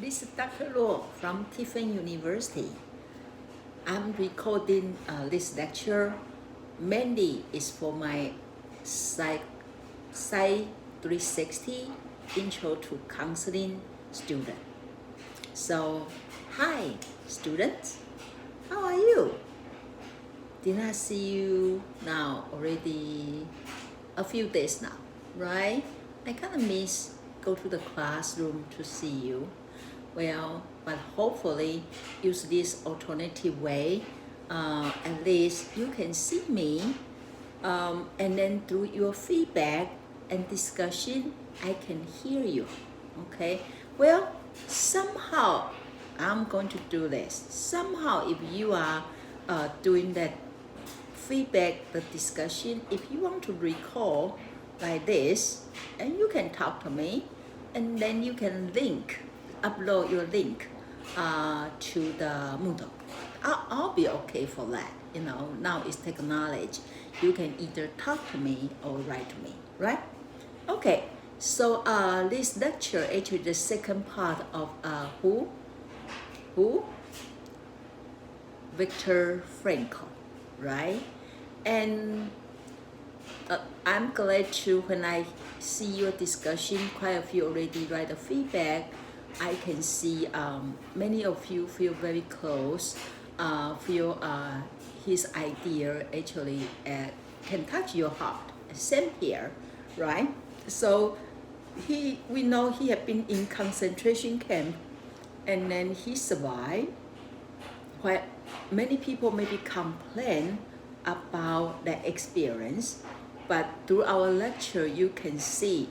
This is Dr. Luo from Tiffin University. I'm recording this lecture mainly is for my Psych 360 Intro to Counseling student. So, hi students, how are you? Did I see you now already a few days now, right? I kind of miss go to the classroom to see you. Well, but hopefully use this alternative way. At least you can see me, and then through your feedback and discussion, I can hear you. Okay. Well, somehow I'm going to do this. Somehow, if you are doing that feedback, the discussion, if you want to recall like this, and you can talk to me, and then you can upload your link to the Moodle. I'll be okay for that. You know, now it's technology. You can either talk to me or write to me, right? Okay, so this lecture actually the second part of who? Viktor Frankl, right? And I'm glad to when I see your discussion, quite a few already write a feedback. I can see many of you feel very close, feel his idea actually can touch your heart. Same here, right? So we know he had been in concentration camp, and then he survived. Where many people maybe complain about that experience, but through our lecture you can see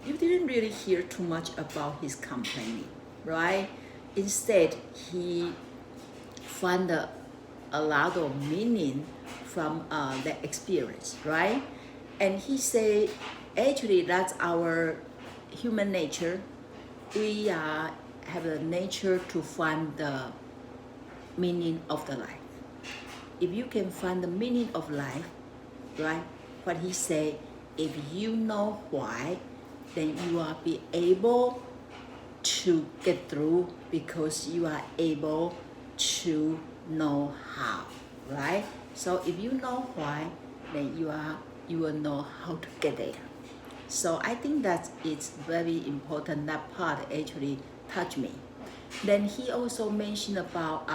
you didn't really hear too much about his complaining, right? Instead, he found a lot of meaning from that experience, right? And he said, actually, that's our human nature. We have a nature to find the meaning of the life. If you can find the meaning of life, right? What he said, if you know why, then you are be able to get through because you are able to know how, right? So if you know why, then you will know how to get there. So I think that it's very important. That part actually touched me. Then he also mentioned about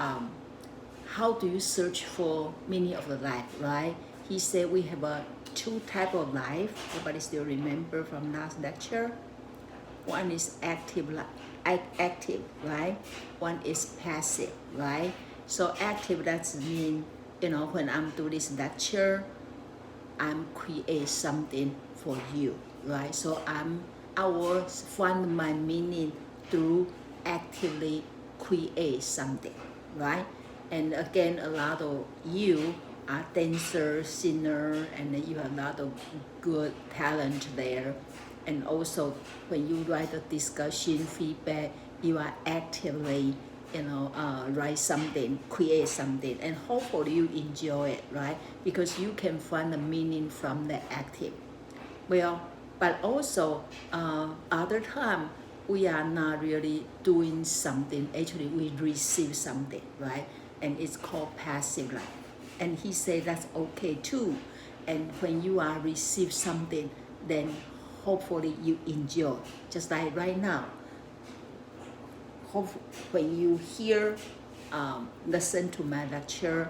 how do you search for meaning of the life, right? He said we have two type of life. Everybody still remember from last lecture? One is active, right? One is passive, right? So active, that's mean, you know, when I'm doing this lecture, I'm create something for you, right? So I will find my meaning through actively create something, right? And again, a lot of you are dancer, singer, and then you have a lot of good talent there. And also, when you write a discussion feedback, you are actively, write something, create something, and hopefully you enjoy it, right? Because you can find the meaning from the active. Well, but also, other time, we are not really doing something. Actually, we receive something, right? And it's called passive life. And he said that's okay too. And when you are receive something, then hopefully you enjoy. Just like right now. When you hear, listen to my lecture,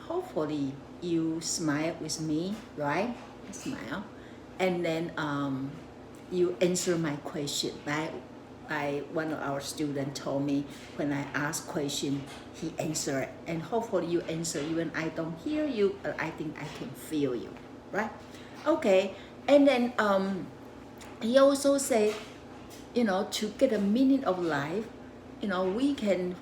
hopefully you smile with me, right? Smile. And then you answer my question, right? One of our students told me when I ask question, he answered, and hopefully you answer even I don't hear you, but I think I can feel you, right? Okay, and then he also say, to get a meaning of life, we can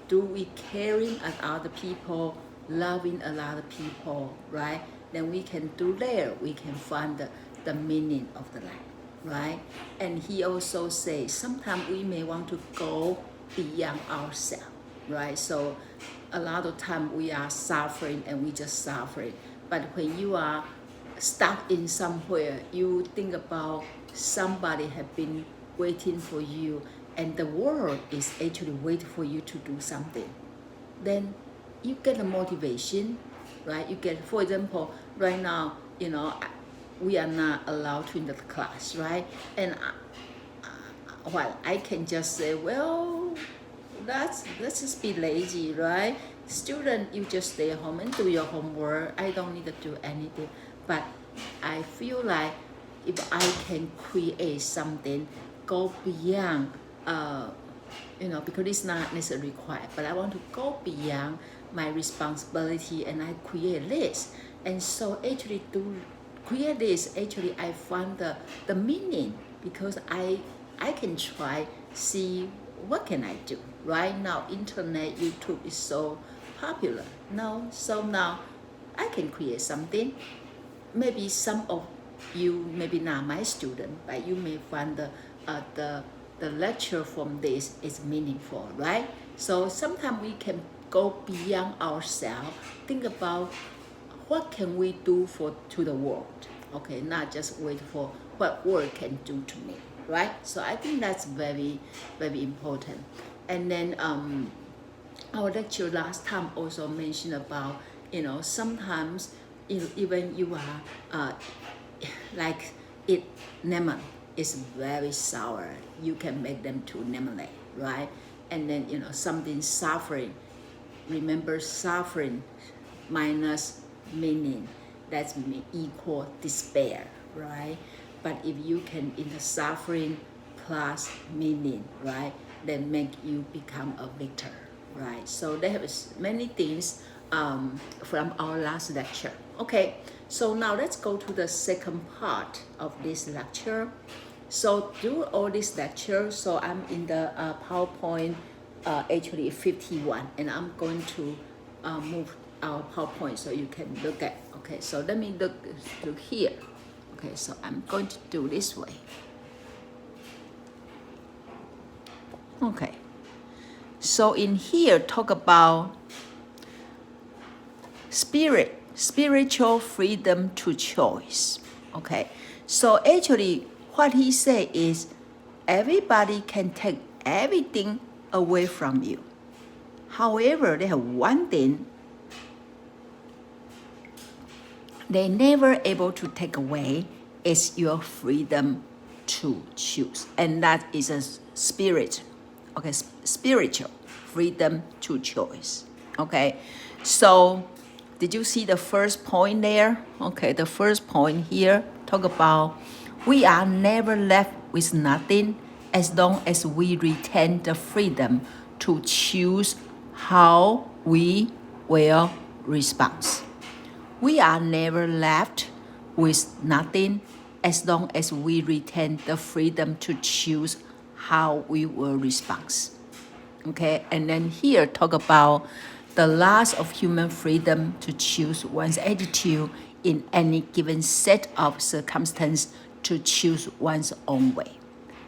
we caring at other people, loving a lot of people, right? Then we can do there, we can find the meaning of the life. Right? And he also says sometimes we may want to go beyond ourselves, right? So a lot of time we are suffering and we just suffering. But when you are stuck in somewhere, you think about somebody have been waiting for you and the world is actually waiting for you to do something, then you get a motivation, right? You get, for example, right now, we are not allowed to enter the class, right? And well, I can just say, well, let's just be lazy, right? Student, you just stay home and do your homework. I don't need to do anything. But I feel like if I can create something, go beyond, because it's not necessarily required, but I want to go beyond my responsibility, and I create this. And so actually to create this, actually I find the meaning, because I can try, see what can I do. Right now, internet, YouTube is so popular now, so now I can create something. Maybe some of you, maybe not my student, but you may find the lecture from this is meaningful, right? So sometimes we can go beyond ourselves, think about what can we do to the world, okay? Not just wait for what world can do to me, right? So I think that's very, very important. And then our lecture last time also mentioned about, sometimes even you are like eat lemon is very sour, you can make them to lemonade, right? And then something suffering, remember suffering minus meaning, that's equal despair, right? But if you can in the suffering plus meaning, right, then make you become a victor, right? So there is many things from our last lecture. Okay, so now let's go to the second part of this lecture. So through all this lecture, so I'm in the PowerPoint actually 51, and I'm going to move our PowerPoint so you can look at. Okay, so let me look here. Okay, so I'm going to do this way. Okay, so in here talk about spiritual freedom to choice. Okay, so actually what he said is everybody can take everything away from you. However, they have one thing they never able to take away is your freedom to choose, and that is a spirit. Okay, spiritual freedom to choice. Okay, so did you see the first point there? Okay, the first point here talk about we are never left with nothing as long as we retain the freedom to choose how we will respond. We are never left with nothing as long as we retain the freedom to choose how we will respond. Okay, and then here talk about the loss of human freedom to choose one's attitude in any given set of circumstances, to choose one's own way.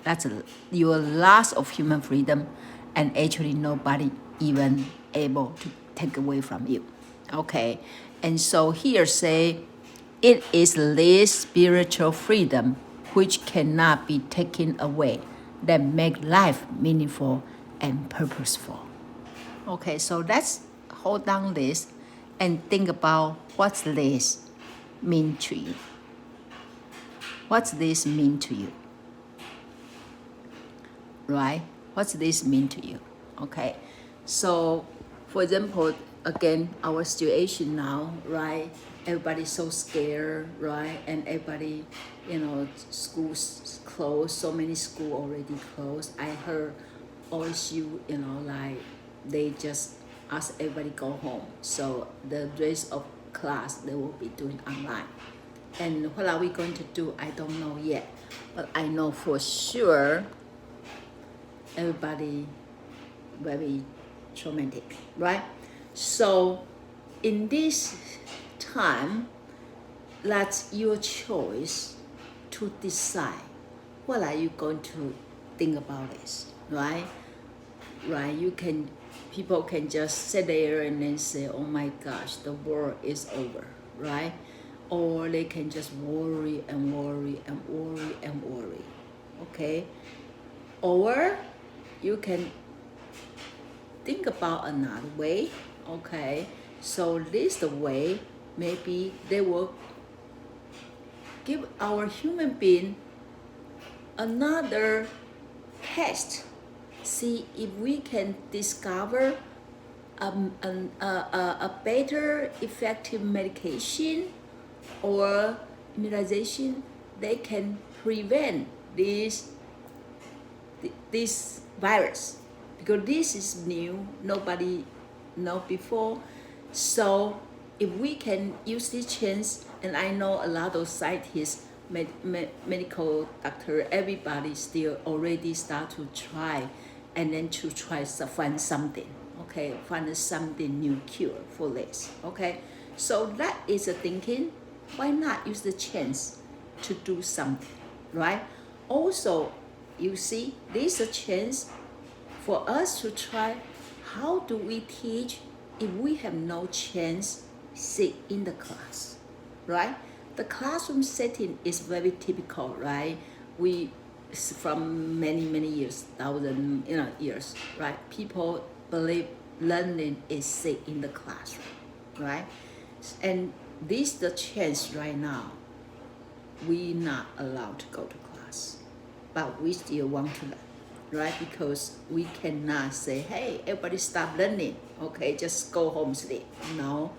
That's your loss of human freedom, and actually nobody even able to take away from you. Okay, and so here say it is this spiritual freedom which cannot be taken away that make life meaningful and purposeful. Okay, so let's hold down this and think about what's this mean to you. What's this mean to you? Right? What's this mean to you? Okay, so for example, again, our situation now, right? Everybody's so scared, right? And everybody, schools closed, so many schools already closed. I heard OSU, like they just ask everybody go home. So the rest of class, they will be doing online. And what are we going to do? I don't know yet. But I know for sure everybody very traumatic, right? So in this time, that's your choice to decide what are you going to think about this, right? Right, people can just sit there and then say, oh my gosh, the world is over, right? Or they can just worry and worry and worry and worry, okay? Or you can think about another way, okay? So this the way, maybe they will give our human being another test. See if we can discover a better effective medication or immunization. They can prevent this virus, because this is new, nobody know before. So if we can use this chance, and I know a lot of scientists, medical doctor, everybody still already start to try, and then to try to find something, okay, find something new cure for this, okay. So that is a thinking. Why not use the chance to do something, right? Also, you see, this is a chance for us to try. How do we teach if we have no chance sit in the class, right? The classroom setting is very typical, right? We, from many years, thousand years, right? People believe learning is sit in the classroom, right? And this is the chance right now. We not allowed to go to class, but we still want to learn, right? Because we cannot say, hey, everybody stop learning, okay, just go home sleep. No,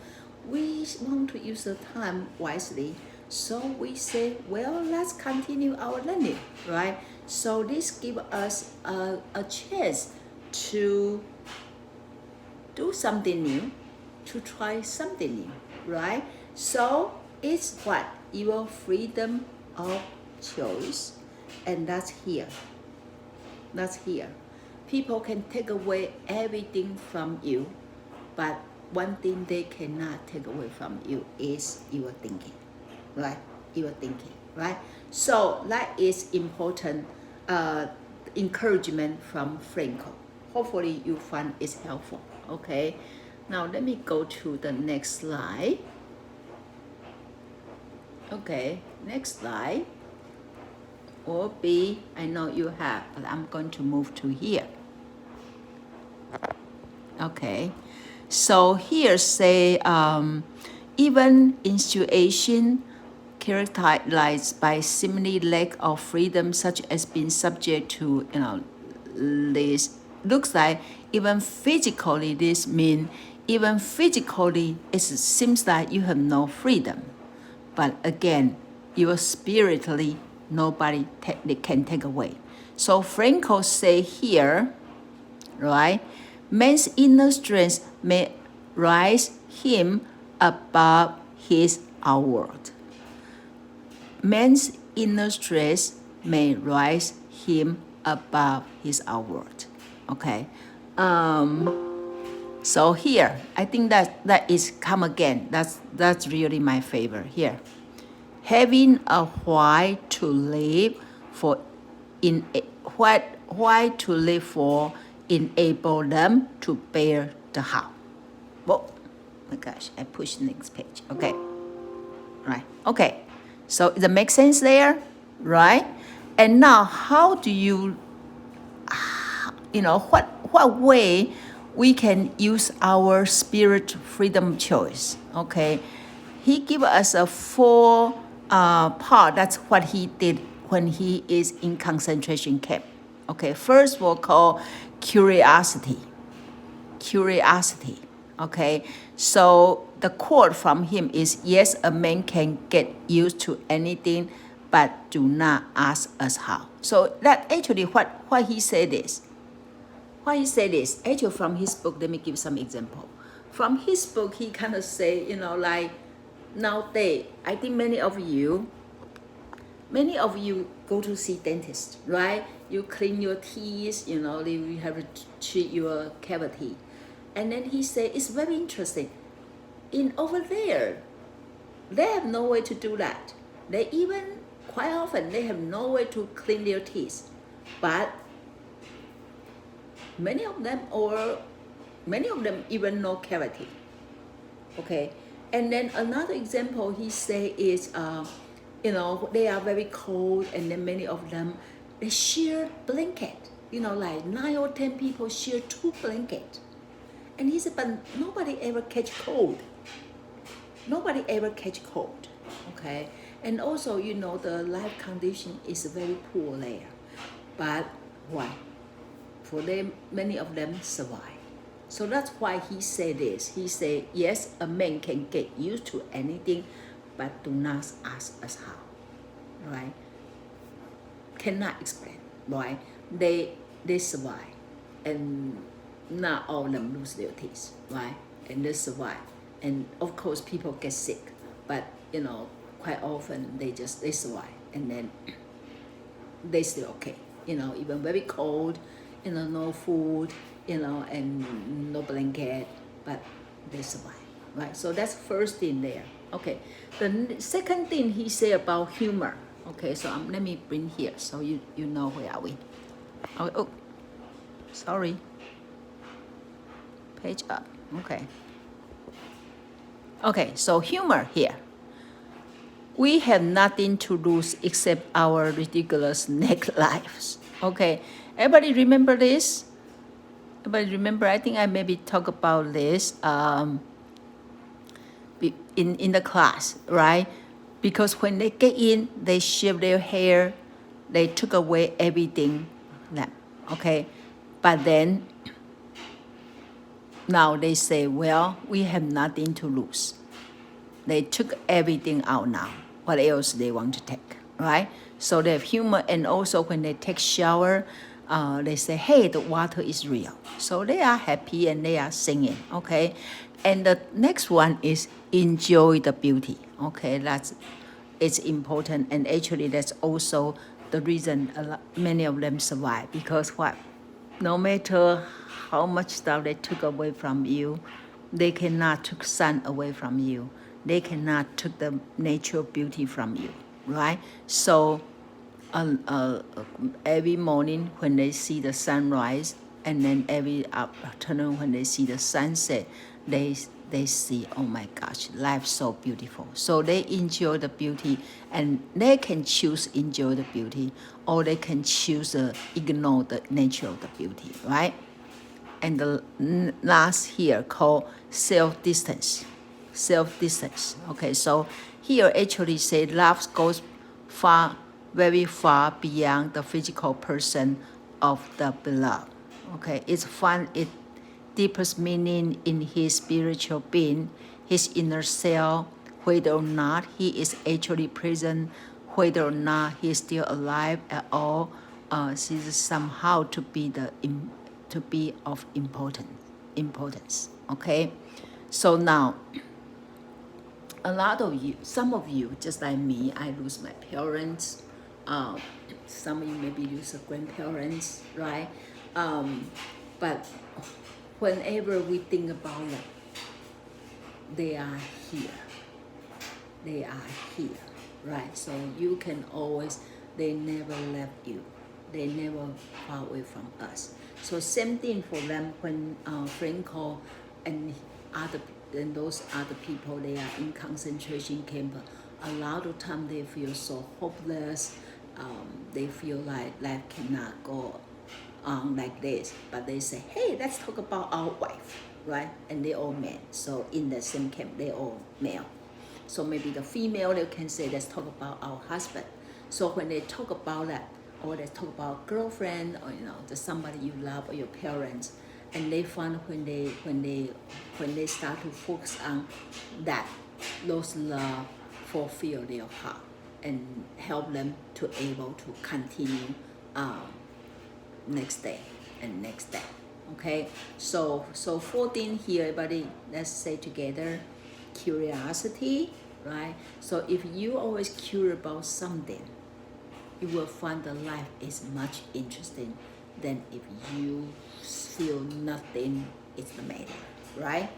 we want to use the time wisely. So we say, well, let's continue our learning, right? So this gives us a chance to do something new, to try something new, right? So it's what? Your freedom of choice. And that's here. That's here. People can take away everything from you, but one thing they cannot take away from you is your thinking, right? Your thinking, right? So that is important encouragement from Frankl. Hopefully you find it helpful, okay? Now let me go to the next slide. Okay, next slide will be, I know you have, but I'm going to move to here. Okay, so here say, even in situation characterized by seemingly lack of freedom, such as being subject to, this looks like even physically, this means even physically it seems like you have no freedom. But again, your spiritually, nobody can take away. So Frankl say here, right? Man's inner strength may rise him above his outward. Man's inner strength may rise him above his outward. Okay. So here, I think that is come again. That's really my favorite here. Having a why to live for, why to live for, enable them to bear the how. Oh my gosh, I pushed the next page. Okay, right. Okay, so does it make sense there, right? And now, how do you, what way we can use our spirit freedom choice, okay? He give us a 4 part. That's what he did when he is in concentration camp. Okay, first we'll call curiosity. Curiosity, okay? So the quote from him is, yes, a man can get used to anything, but do not ask us how. So that actually what he said is, actually from his book, let me give some example. From his book, he kind of say, like nowadays, I think many of you go to see dentist, right? You clean your teeth, you have to treat your cavity. And then he said, it's very interesting. In over there, they have no way to do that. They even, quite often, they have no way to clean their teeth. But many of them even no cavity. Okay, and then another example he say is, they are very cold, and then many of them they share blanket. like 9 or 10 people share 2 blankets. And he said, but nobody ever catch cold. Nobody ever catch cold, okay? And also, the life condition is very poor there. But why? For them, many of them survive. So that's why he said this. He said, yes, a man can get used to anything, but do not ask us how, right? Cannot explain, right? They survive, and not all of them lose their teeth, right? And they survive. And of course, people get sick, but quite often they survive, and then they still okay. Even very cold, no food, and no blanket, but they survive, right? So that's first thing there. Okay, the second thing he said about humor. Okay, so let me bring here so you know where are we. Oh, sorry. Page up. Okay. Okay, so humor here. We have nothing to lose except our ridiculous neck lives. Okay, everybody remember this? Everybody remember? I think I maybe talk about this in the class, right? Because when they get in, they shave their hair, they took away everything, okay? But then now they say, well, we have nothing to lose. They took everything out now. What else they want to take, right? So they have humor, and also when they take shower, they say, hey, the water is real. So they are happy and they are singing, okay? And the next one is enjoy the beauty, okay? It's important, and actually that's also the reason many of them survive, because what? No matter how much stuff they took away from you, they cannot take sun away from you. They cannot take the natural beauty from you, right? So every morning when they see the sunrise, and then every afternoon when they see the sunset, they see, oh my gosh, life's so beautiful. So they enjoy the beauty, and they can choose enjoy the beauty, or they can choose ignore the nature of the beauty, right? And the last here called self-distance. Self-distance. Okay, so here actually say love goes far, very far beyond the physical person of the beloved. Okay, it's found its deepest meaning in his spiritual being, his inner self, whether or not he is actually present, whether or not he is still alive at all, is somehow to be of importance. Okay, so now some of you, just like me, I lose my parents. Some of you maybe lose grandparents, right? But whenever we think about them, they are here. They are here, right? So you can always, they never left you. They never far away from us. So same thing for them when Frankl and those other people, they are in concentration camp. A lot of time they feel so hopeless. They feel like life cannot go on like this. But they say, hey, let's talk about our wife, right? And they all men. So in the same camp, they all male. So maybe the female, they can say, let's talk about our husband. So when they talk about that, or they talk about girlfriend, or the somebody you love, or your parents, and they find when they start to focus on that, those love fulfill their heart and help them to able to continue next day and next day. Okay, so 14 here, everybody, let's say together, curiosity, right? So if you always curious about something, you will find that life is much interesting than if you feel nothing is the matter, right?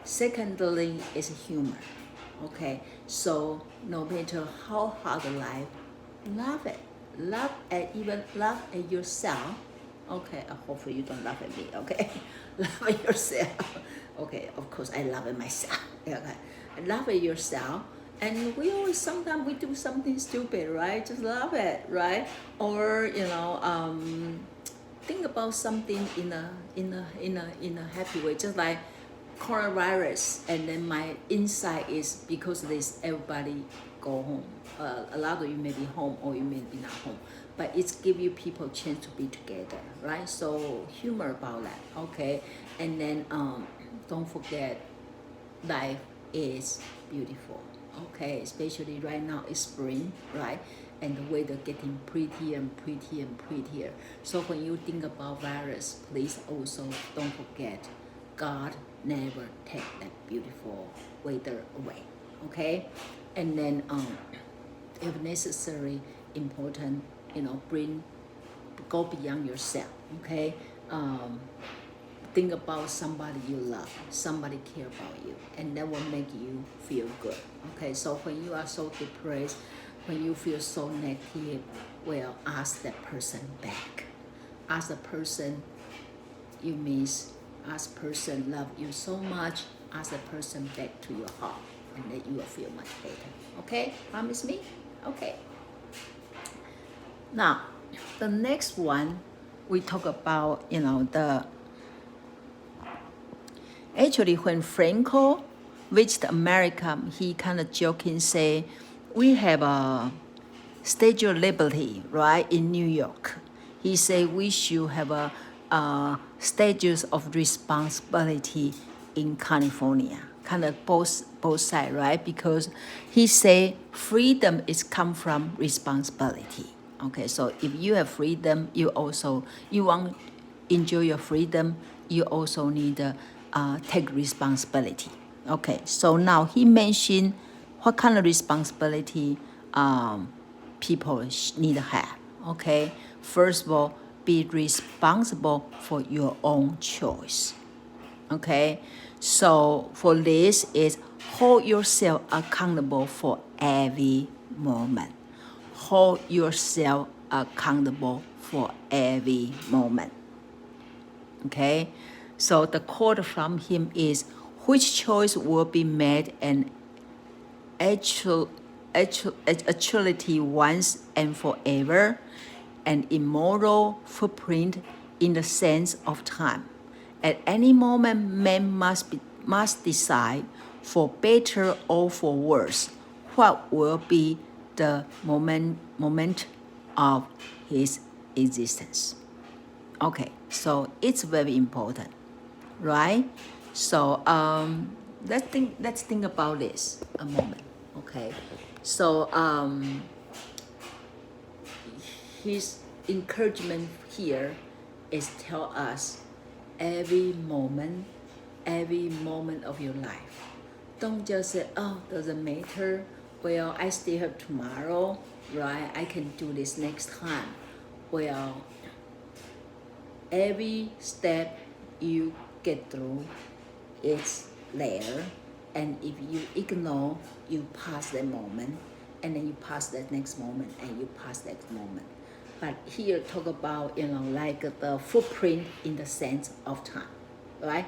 Secondly is humor. Okay, so no matter how hard the life, love it. Even laugh at yourself. Okay, hopefully you don't laugh at me, okay? Laugh at yourself. Okay, of course I love it myself. Okay, laugh at yourself. And we always, sometimes we do something stupid, right? Just love it, right? Or, think about something in a happy way, just like coronavirus, and then my insight is because this everybody go home. A lot of you may be home or you may be not home, but it's give you people a chance to be together, right? So humor about that, okay? And then don't forget, life is beautiful, okay? Especially right now it's spring, right? And the weather getting prettier and prettier and prettier. So when you think about virus, please also don't forget, God never take that beautiful weather away, okay? And then if necessary, important, go beyond yourself, okay? Think about somebody you love, somebody care about you, and that will make you feel good, okay? So when you are so depressed, when you feel so negative, well, ask that person back. Ask the person you miss, ask person love you so much, ask the person back to your heart, and then you will feel much better, okay? Promise me? Okay. Now, the next one, we talk about, actually when Frankl reached America, he kind of joking say, we have a Statue of Liberty, right, in New York. He said we should have a statues of responsibility in California, kind of both sides, right? Because he say freedom is come from responsibility. Okay, so if you have freedom, you want enjoy your freedom, you also need to take responsibility. Okay, so now he mentioned what kind of responsibility people need to have. Okay, first of all, be responsible for your own choice. Okay, so for this is hold yourself accountable for every moment. Hold yourself accountable for every moment. Okay, so the quote from him is, which choice will be made and actuality once and forever, an immoral footprint in the sense of time. At any moment, man must decide, for better or for worse, what will be the moment of his existence. Okay, so it's very important, right? So let's think about this a moment. Okay, so his encouragement here is tell us every moment of your life. Don't just say, oh, doesn't matter. Well, I still have tomorrow, right? I can do this next time. Well, every step you get through is there, and if you ignore, you pass that moment, and then you pass that next moment, and you pass that moment. But here talk about, like the footprint in the sense of time, right?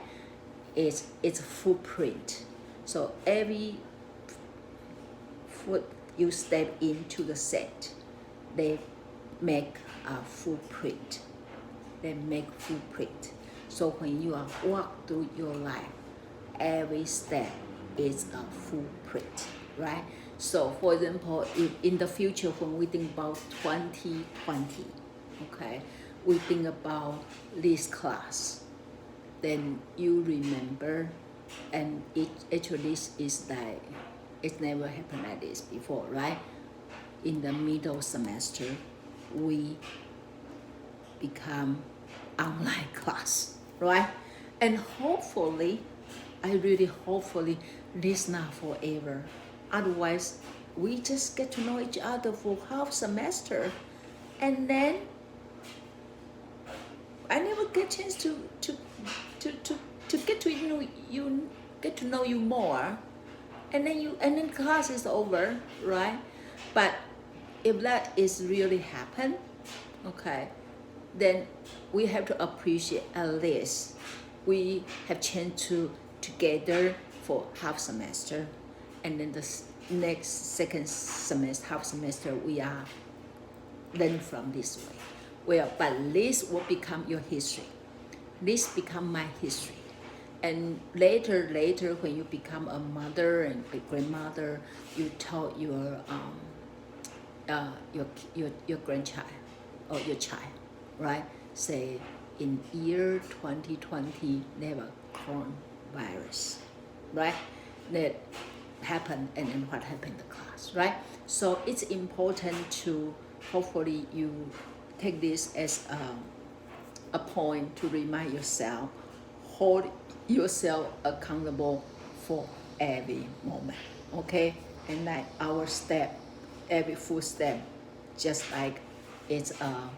It's a footprint. So every foot you step into the set, they make a footprint. They make footprint. So when you are walk through your life, every step is a footprint, right? So for example, in the future, when we think about 2020, okay, we think about this class, then you remember, and it actually is like, it's never happened like this before, right? In the middle semester, we become online class, right? And hopefully, hopefully, this not forever. Otherwise, we just get to know each other for half semester, and then I never get chance to get to know you more, and then class is over, right? But if that is really happen, okay, then we have to appreciate at least we have chance to together for half semester, and then the next second semester, half semester, we are learn from this way. Well, but this will become your history. This become my history. And later, when you become a mother and a grandmother, you tell your grandchild or your child, right? Say in year 2020, never coronavirus, right? That happened, and then what happened in the class, right? So it's important to hopefully you take this as a point to remind yourself, hold yourself accountable for every moment, okay? And like our step, every footstep, just like it's a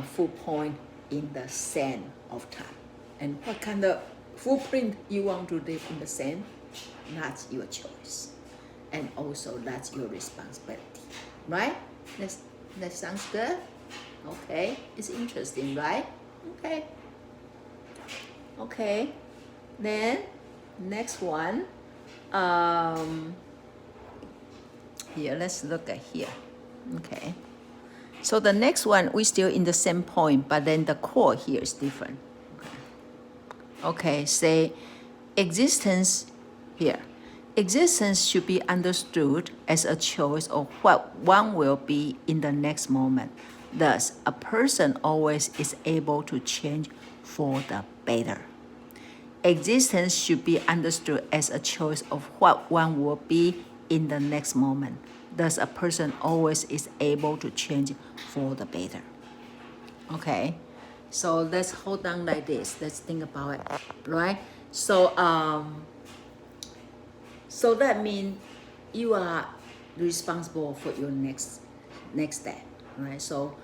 footpoint in the sand of time. And what kind of footprint you want to leave in the sand, that's your choice. And also that's your responsibility, right? That sounds good? Okay, it's interesting, right? Okay. Okay, then next one. Here, let's look at here. Okay. So the next one, we're still in the same point, but then the core here is different. Okay, say existence here. Existence should be understood as a choice of what one will be in the next moment. Thus, a person always is able to change for the better. Existence should be understood as a choice of what one will be in the next moment. Thus, a person always is able to change for the better. Okay, so let's hold on like this. Let's think about it, right? So, so that means you are responsible for your next step, right? So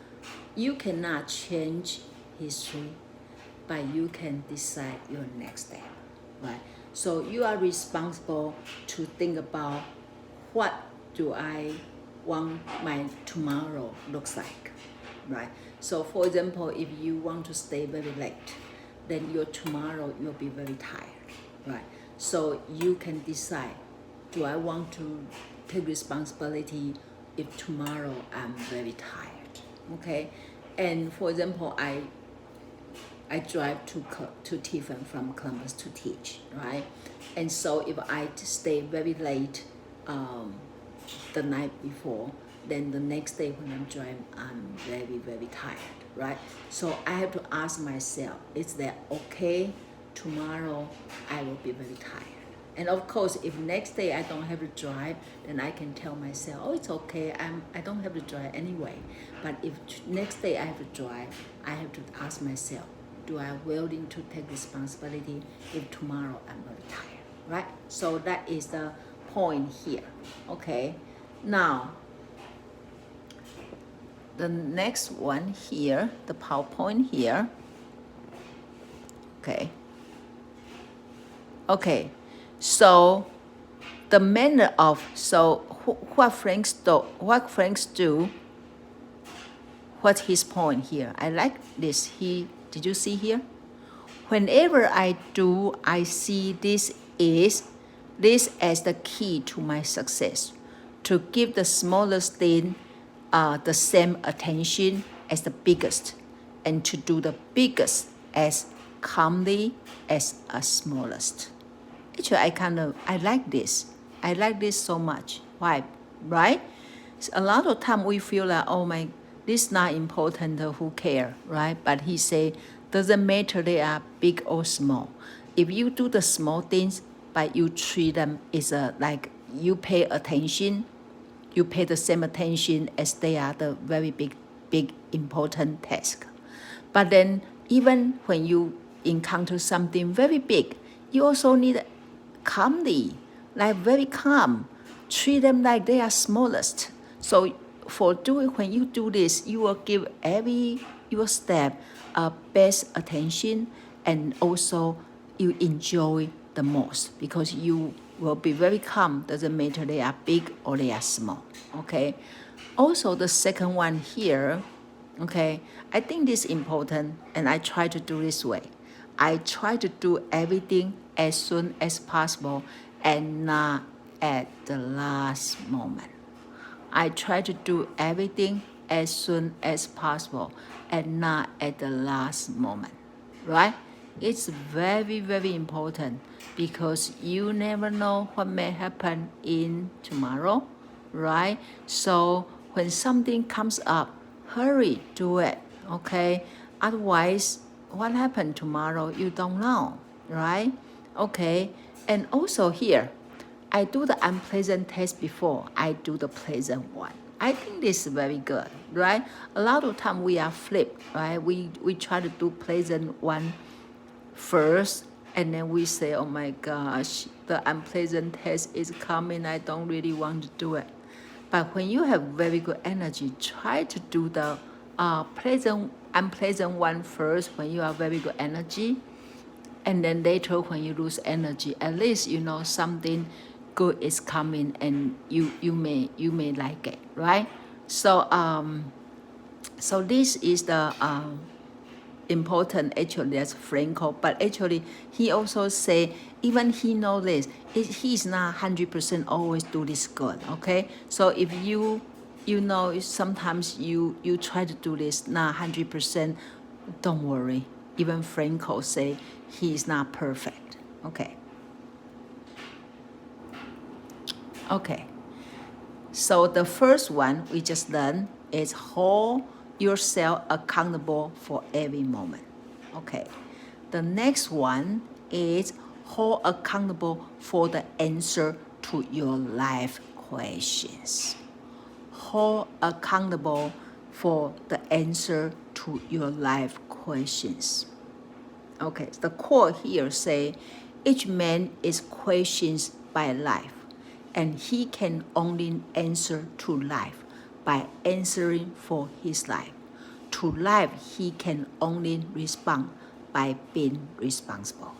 you cannot change history, but you can decide your next step, right? So you are responsible to think about what do I want my tomorrow looks like, right? So for example, if you want to stay very late, then your tomorrow you'll be very tired, right? So you can decide, do I want to take responsibility if tomorrow I'm very tired, okay? And for example, I drive to Tiffin from Columbus to teach, right? And so if I stay very late the night before, then the next day when I'm driving, I'm very, very tired, right? So I have to ask myself, is that okay? Tomorrow I will be very tired. And of course, if next day I don't have to drive, then I can tell myself, oh, it's okay, I don't have to drive anyway. But if next day I have to drive, I have to ask myself, do I willing to take responsibility if tomorrow I'm very tired, right? So that is the point here, okay? Now, the next one here, the PowerPoint here, okay? Okay, so the manner of, so what Frank's do, what's his point here? I like this, did you see here? Whenever I do, I see this as the key to my success, to give the smallest thing the same attention as the biggest, and to do the biggest as calmly as the smallest. Actually, I like this. I like this so much. Why? Right? A lot of time we feel like, oh my, this is not important, who care, right? But he say, doesn't matter they are big or small. If you do the small things, but you treat them as like you pay attention, you pay the same attention as they are the very big important task. But then even when you encounter something very big, you also need calmly, like very calm, treat them like they are smallest. So when you do this, you will give your step best attention, and also you enjoy the most because you will be very calm. Doesn't matter they are big or they are small. Okay. Also, the second one here, okay, I think this is important, and I try to do this way. I try to do everything as soon as possible and not at the last moment. I try to do everything as soon as possible and not at the last moment, right? It's very, very important because you never know what may happen in tomorrow, right? So when something comes up, hurry, do it, okay? Otherwise, what happened tomorrow, you don't know, right? Okay, and also here, I do the unpleasant test before I do the pleasant one. I think this is very good, right? A lot of time we are flipped, right? We try to do pleasant one first, and then we say, oh my gosh, the unpleasant test is coming, I don't really want to do it. But when you have very good energy, try to do the unpleasant one first when you have very good energy, and then later when you lose energy, at least you know something good is coming, and you may like it, right? So this is the important, actually, that's Frankl. But actually he also say, even he knows this, he's not 100% always do this good, okay? So if you know sometimes you try to do this not 100%, don't worry. Even Frankl say he's not perfect, okay? Okay, so the first one we just learned is hold yourself accountable for every moment. Okay, the next one is hold accountable for the answer to your life questions. Hold accountable for the answer to your life questions. Okay, the quote here say, each man is questioned by life, and he can only answer to life by answering for his life. To life, he can only respond by being responsible.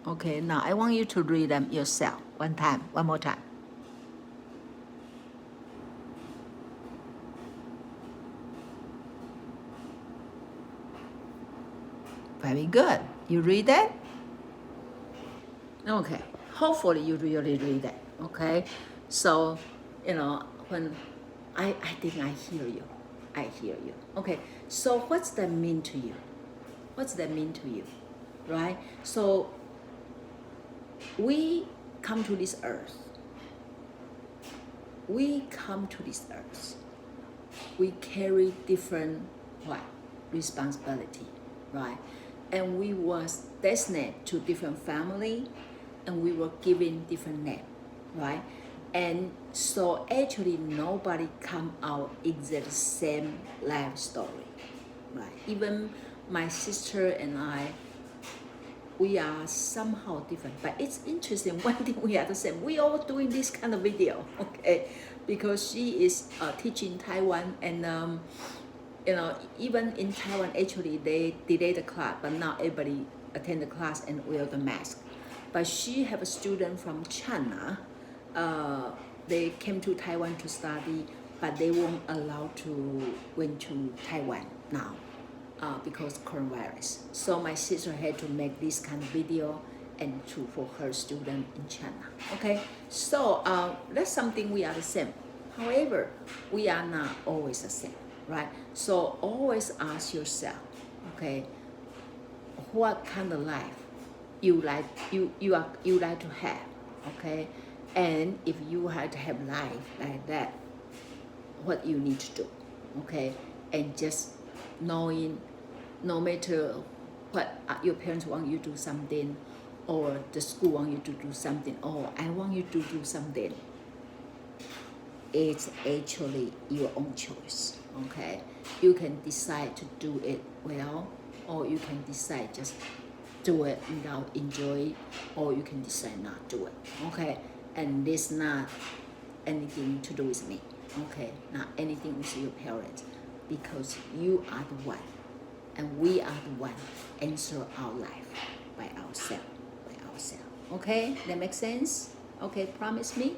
Okay, now I want you to read them yourself one more time. Very good. You read that? Okay, hopefully you really read that, okay? So, when I think I hear you. Okay, so what's that mean to you? Right? So, we come to this earth. We carry different responsibility, right? And we was destined to different family, and we were given different name, right? And so actually nobody come out exact same life story, right? Even my sister and I, we are somehow different, but it's interesting. One thing we are the same. We all doing this kind of video, okay? Because she is teaching Taiwan, and even in Taiwan, actually they delay the class, but not everybody attend the class and wear the mask. But she have a student from China. They came to Taiwan to study, but they won't allow to went to Taiwan now because coronavirus. So my sister had to make this kind of video and for her student in China. Okay, so that's something we are the same. However, we are not always the same, right? So always ask yourself, okay, what kind of life you like to have, okay? And if you had to have life like that, what you need to do, okay? And just knowing, no matter what your parents want you to do something, or the school want you to do something, or I want you to do something, it's actually your own choice, okay? You can decide to do it well, or you can decide just do it without enjoy, or you can decide not do it, okay? And this not anything to do with me, okay? Not anything with your parents, because you are the one, and we are the one answer our life by ourselves, okay? That makes sense? Okay, promise me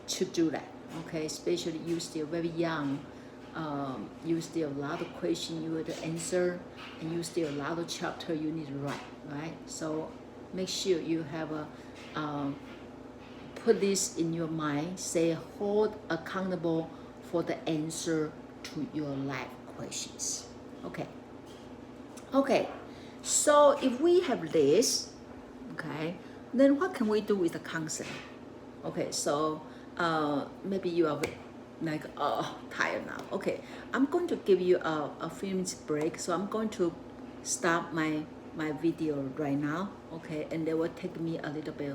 to do that, okay? Especially you still very young, you still a lot of questions you have to answer, and you still a lot of chapter you need to write, right? So make sure you have a put this in your mind. Say, hold accountable for the answer to your life questions. Okay. Okay. So if we have this, okay, then what can we do with the concept? Okay, so maybe you are like, oh, tired now. Okay, I'm going to give you a few minutes break. So I'm going to stop my video right now. Okay, and it will take me a little bit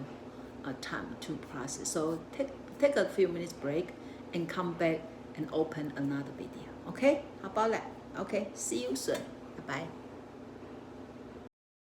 time to process. So take a few minutes break and come back and open another video. Okay, how about that? Okay, see you soon. Bye bye.